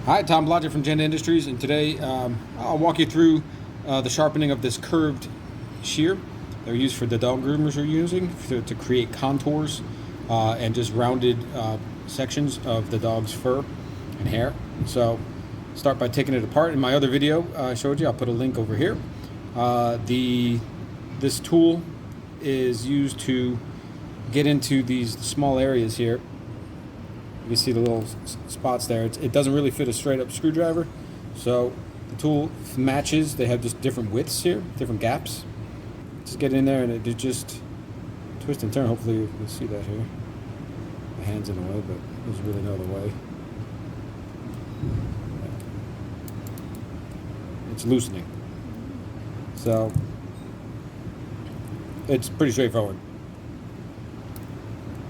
Hi, Tom Blodgett from Jende Industries, and today I'll walk you through the sharpening of this curved shear. They're used for the dog groomers are using to create contours and just rounded sections of the dog's fur and hair. So start by taking it apart. In my other video I showed you, I'll put a link over here. This tool is used to get into these small areas here. You can see the little spots there. It doesn't really fit a straight up screwdriver, so the tool matches. They have just different widths here, different gaps. Just get in there and it just twist and turn. Hopefully you can see that here. The hand's in the way, but there's really no other way. It's loosening. So it's pretty straightforward.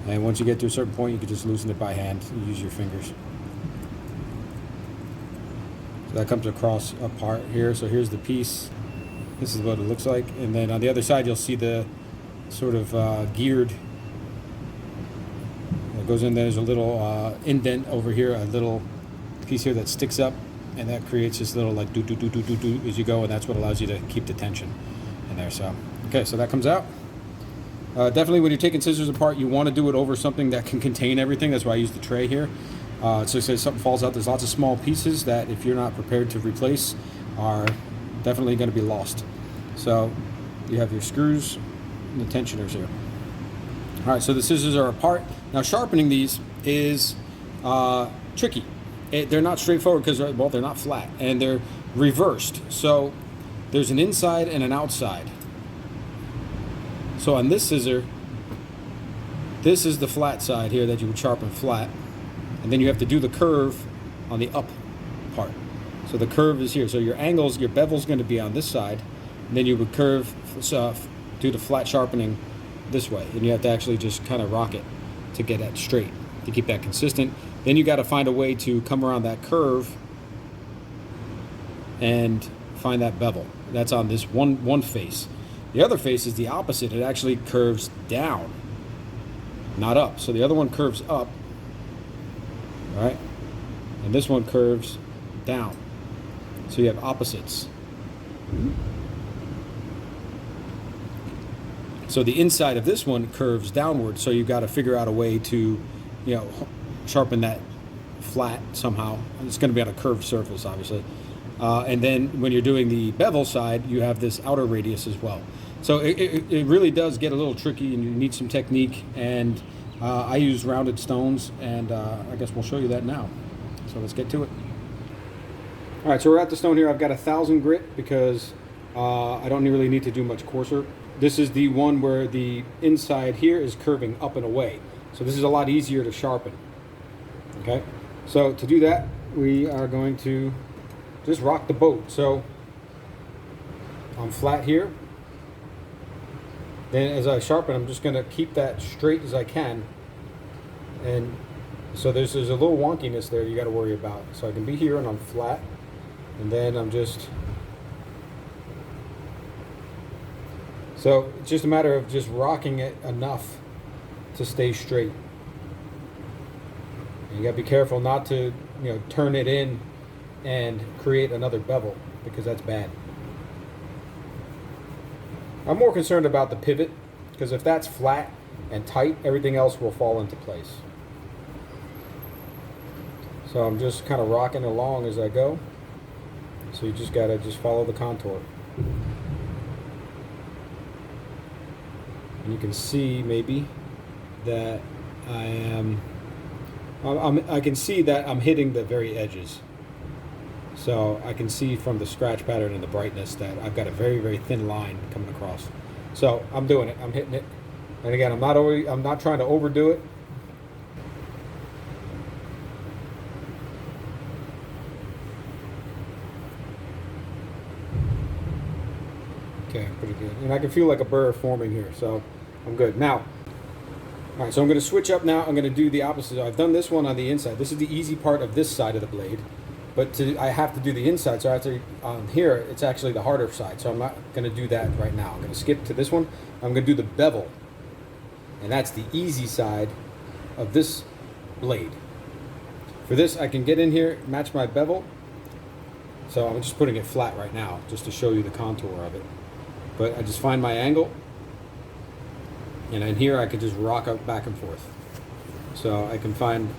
And once you get to a certain point, you can just loosen it by hand. You use your fingers. So that comes across apart here. So here's the piece. This is what it looks like. And then on the other side, you'll see the sort of geared. It goes in there. There's a little indent over here, a little piece here that sticks up, and that creates this little like do do do do do do as you go, and that's what allows you to keep the tension in there. So okay, so that comes out. Definitely when you're taking scissors apart, you want to do it over something that can contain everything. That's why I use the tray here. So if something falls out, there's lots of small pieces that if you're not prepared to replace are definitely going to be lost. So you have your screws and the tensioners here. All right, so the scissors are apart. Now sharpening these is tricky. They're not straightforward because, well, they're not flat and they're reversed. So there's an inside and an outside. So on this scissor, this is the flat side here that you would sharpen flat, and then you have to do the curve on the up part. So the curve is here. So your angles, your bevel's going to be on this side, and then you would curve, do the flat sharpening this way, and you have to actually just kind of rock it to get that straight, to keep that consistent. Then you got to find a way to come around that curve and find that bevel. That's on this one face. The other face is the opposite. It actually curves down, not up. So the other one curves up, right? And this one curves down. So you have opposites. So the inside of this one curves downward. So you've got to figure out a way to, sharpen that flat somehow. It's going to be on a curved surface, obviously. And then when you're doing the bevel side, you have this outer radius as well. So it really does get a little tricky, and you need some technique. And I use rounded stones, and I guess we'll show you that now. So let's get to it. All right, so we're at the stone here. I've got 1,000 grit because I don't really need to do much coarser. This is the one where the inside here is curving up and away. So this is a lot easier to sharpen. Okay, so to do that, we are going to just rock the boat. So I'm flat here. Then as I sharpen, I'm just going to keep that straight as I can. And so there's a little wonkiness there you got to worry about. So I can be here and I'm flat. And then I'm just... So it's just a matter of just rocking it enough to stay straight. And you got to be careful not to, turn it in and create another bevel, because that's bad. I'm more concerned about the pivot, because if that's flat and tight, everything else will fall into place. So I'm just kind of rocking along as I go. So you just gotta follow the contour. And you can see maybe that I can see that I'm hitting the very edges. So I can see from the scratch pattern and the brightness that I've got a very, very thin line coming across. So I'm doing it. I'm hitting it. And again, I'm not trying to overdo it. Okay, pretty good. And I can feel like a burr forming here, so I'm good. Now, all right, so I'm going to switch up now. I'm going to do the opposite. I've done this one on the inside. This is the easy part of this side of the blade. But I have to do the inside, so after on here, it's actually the harder side. So I'm not going to do that right now. I'm going to skip to this one. I'm going to do the bevel, and that's the easy side of this blade. For this, I can get in here, match my bevel. So I'm just putting it flat right now, just to show you the contour of it. But I just find my angle, and in here I can just rock out back and forth. So I can find,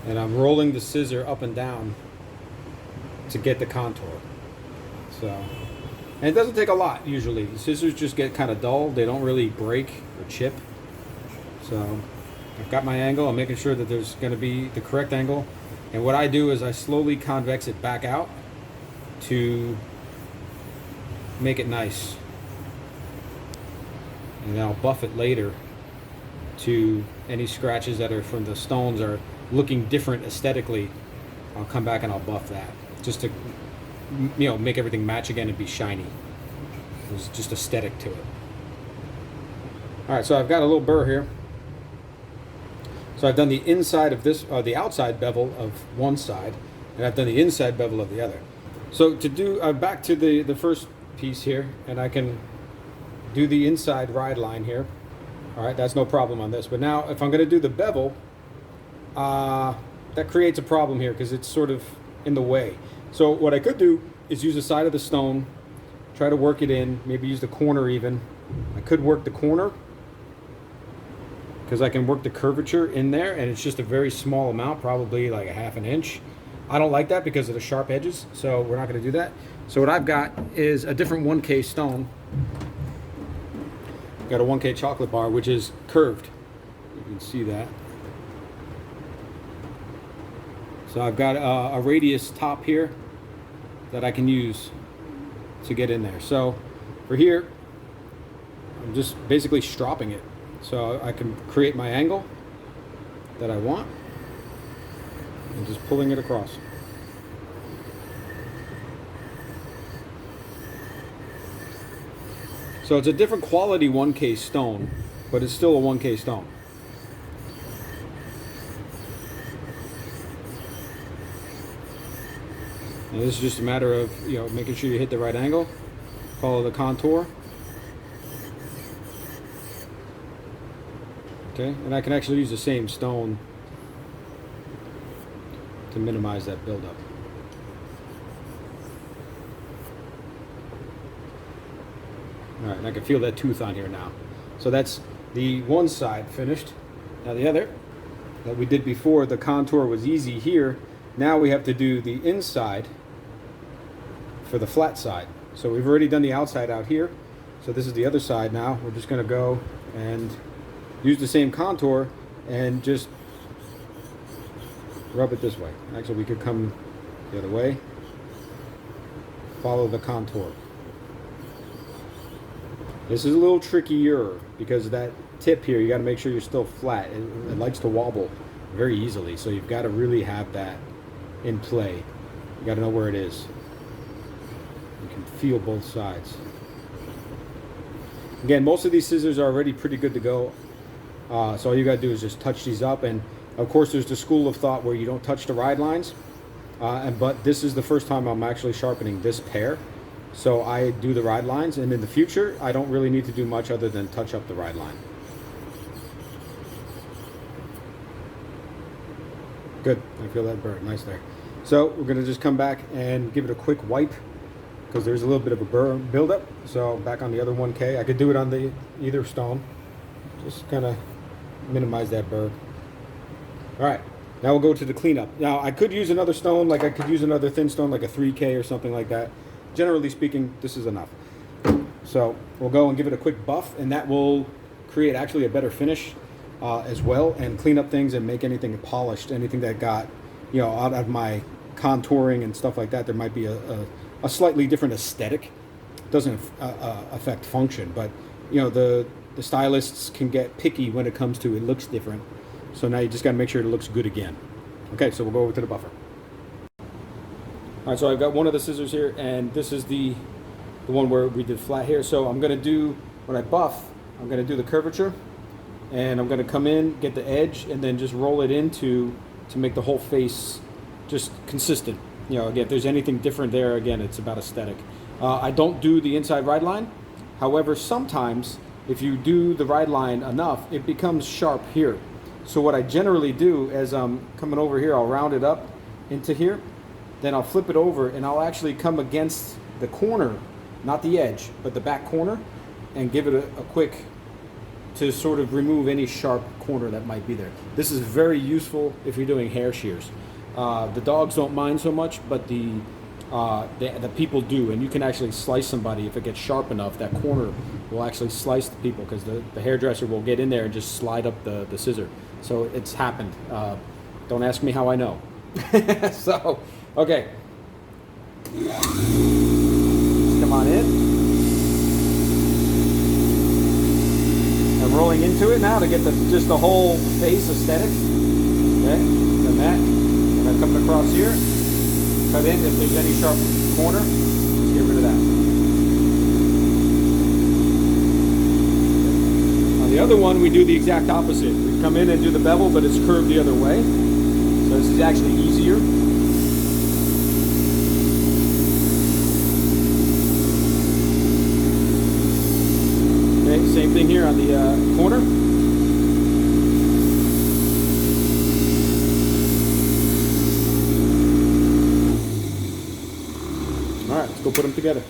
and I'm rolling the scissor up and down to get the contour. So, and it doesn't take a lot usually. The scissors just get kind of dull. They don't really break or chip. So I've got my angle. I'm making sure that there's going to be the correct angle. And what I do is I slowly convex it back out to make it nice. And then I'll buff it later to any scratches that are from the stones are looking different aesthetically. I'll come back and I'll buff that just to, you know, make everything match again and be shiny. There's just aesthetic to it. All right, so I've got a little burr here. So I've done the inside of this, the outside bevel of one side, and I've done the inside bevel of the other. So to do, I'm back to the first piece here, and I can do the inside ride line here. All right, that's no problem on this. But now if I'm gonna do the bevel, that creates a problem here because it's sort of in the way. So what I could do is use the side of the stone, try to work it in, maybe use the corner even. I could work the corner, because I can work the curvature in there, and it's just a very small amount, probably like a ½ an inch. I don't like that because of the sharp edges, so we're not going to do that. So what I've got is a different 1K stone. I've got a 1K chocolate bar, which is curved. You can see that. So I've got a radius top here that I can use to get in there. So for here, I'm just basically stropping it. So I can create my angle that I want and just pulling it across. So it's a different quality 1K stone, but it's still a 1K stone. And this is just a matter of, you know, making sure you hit the right angle, follow the contour. Okay, and I can actually use the same stone to minimize that buildup. All right, and I can feel that tooth on here now. So that's the one side finished. Now the other that we did before, the contour was easy here. Now we have to do the inside for the flat side. So we've already done the outside out here. So this is the other side now. We're just gonna go and use the same contour and just rub it this way. Actually, we could come the other way. Follow the contour. This is a little trickier because that tip here, you got to make sure you're still flat. It likes to wobble very easily, so you've got to really have that in play. You got to know where it is. You can feel both sides. Again, most of these scissors are already pretty good to go. So all you got to do is just touch these up, and of course there's the school of thought where you don't touch the ride lines, but this is the first time I'm actually sharpening this pair, so I do the ride lines, and in the future I don't really need to do much other than touch up the ride line. Good, I feel that burn nice there. So we're going to just come back and give it a quick wipe because there's a little bit of a burn buildup. So back on the other 1K, I could do it on the either stone. Just kind of minimize that burr. All right, now we'll go to the cleanup. Now I could use another stone, like I could use another thin stone, like a 3K or something like that. Generally speaking, this is enough. So we'll go and give it a quick buff, and that will create actually a better finish as well, and clean up things and make anything polished, anything that got, you know, out of my contouring and stuff like that. There might be a slightly different aesthetic. It doesn't affect function, but you know, the stylists can get picky when it comes to it looks different. So now you just got to make sure it looks good again. Okay, so we'll go over to the buffer. All right, so I've got one of the scissors here, and this is the one where we did flat here. So I'm going to do, when I buff, I'm going to do the curvature, and I'm going to come in, get the edge, and then just roll it into to make the whole face just consistent. You know, again, if there's anything different there, again, it's about aesthetic. I don't do the inside ride line. However, sometimes if you do the ride line enough, it becomes sharp here. So what I generally do as I'm coming over here, I'll round it up into here, then I'll flip it over and I'll actually come against the corner, not the edge, but the back corner, and give it a quick, to sort of remove any sharp corner that might be there. This is very useful if you're doing hair shears. The dogs don't mind so much, but the people do, and you can actually slice somebody if it gets sharp enough. That corner will actually slice the people, because the hairdresser will get in there and just slide up the scissor. So it's happened. Don't ask me how I know. So, okay. Just come on in. I'm rolling into it now to get just the whole face aesthetic. Okay, done that. And I'm coming across here. Cut in if there's any sharp corner. Just get rid of that. On the other one, we do the exact opposite. We come in and do the bevel, but it's curved the other way. So this is actually easier. Okay, same thing here on the corner. All right, let's go put them together.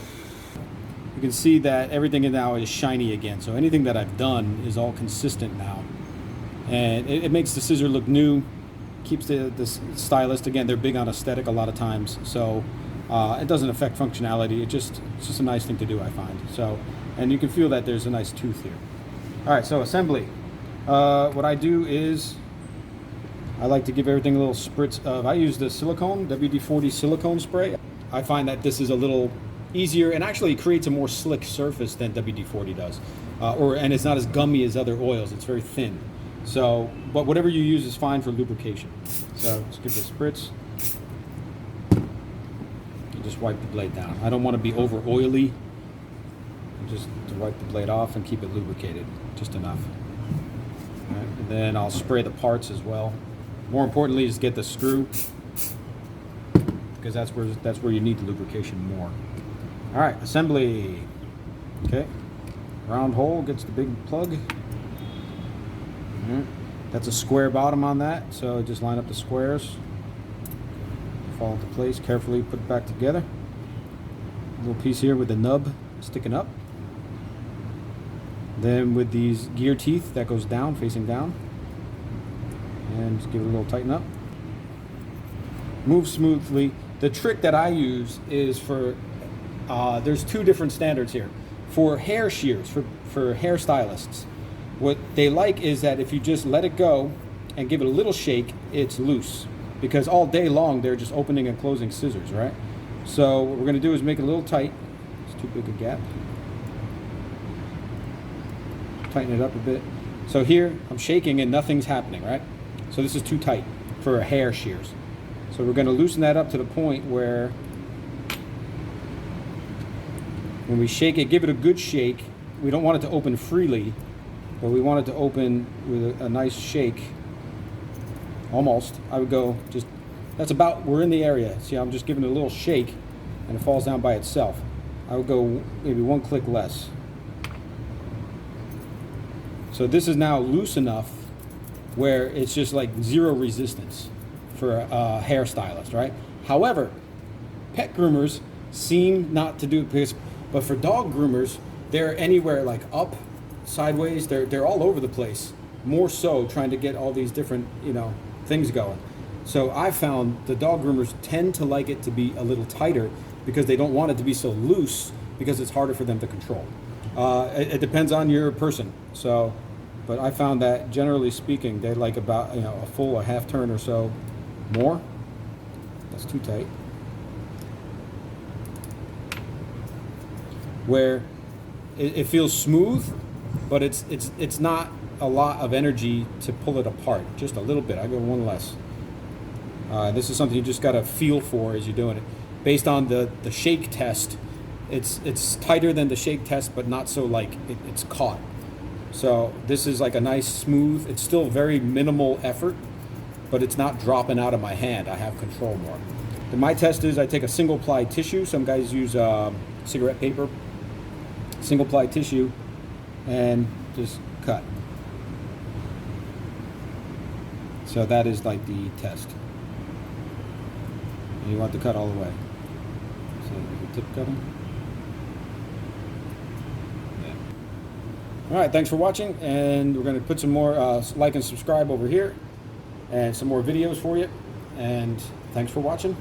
You can see that everything now is shiny again. So anything that I've done is all consistent now. And it makes the scissor look new, keeps the stylist, again, they're big on aesthetic a lot of times. So it doesn't affect functionality. It's just a nice thing to do, I find. So, and you can feel that there's a nice tooth here. All right, so assembly. What I do is I like to give everything a little spritz of, I use the silicone, WD-40 silicone spray. I find that this is a little easier and actually creates a more slick surface than WD-40 does. And it's not as gummy as other oils, it's very thin. So, but whatever you use is fine for lubrication. So let's give it a spritz. You just wipe the blade down. I don't want to be over oily. Just to wipe the blade off and keep it lubricated, just enough. All right, and then I'll spray the parts as well. More importantly is get the screw, because that's where you need the lubrication more. All right, assembly. Okay, round hole gets the big plug. All right. That's a square bottom on that, so just line up the squares, fall into place, carefully put it back together. A little piece here with the nub sticking up. Then with these gear teeth, that goes down, facing down. And just give it a little tighten up. Move smoothly. The trick that I use is for, there's two different standards here. For hair shears, for hairstylists, what they like is that if you just let it go and give it a little shake, it's loose. Because all day long, they're just opening and closing scissors, right? So what we're gonna do is make it a little tight. It's too big a gap. Tighten it up a bit. So here I'm shaking and nothing's happening, right? So this is too tight for hair shears. So we're going to loosen that up to the point where when we shake it, give it a good shake. We don't want it to open freely, but we want it to open with a nice shake. Almost. I would go just, that's about, we're in the area. See, I'm just giving it a little shake and it falls down by itself. I would go maybe one click less. So this is now loose enough where it's just like zero resistance for a hairstylist, right? However, pet groomers seem not to do it, but for dog groomers, they're anywhere like up, sideways, they're all over the place. More so trying to get all these different, things going. So I found the dog groomers tend to like it to be a little tighter because they don't want it to be so loose because it's harder for them to control. It depends on your person. So, but I found that generally speaking, they like about a half turn or so more. That's too tight. Where it feels smooth, but it's not a lot of energy to pull it apart. Just a little bit. I go one less. This is something you just got to feel for as you're doing it. Based on the shake test, it's tighter than the shake test, but not so like it's caught. So this is like a nice smooth, it's still very minimal effort, but it's not dropping out of my hand. I have control more. And my test is I take a single ply tissue. Some guys use cigarette paper, single ply tissue, and just cut. So that is like the test. And you want to cut all the way. So the tip cutting. Yeah. All right, thanks for watching, and we're going to put some more like and subscribe over here, and some more videos for you. And thanks for watching.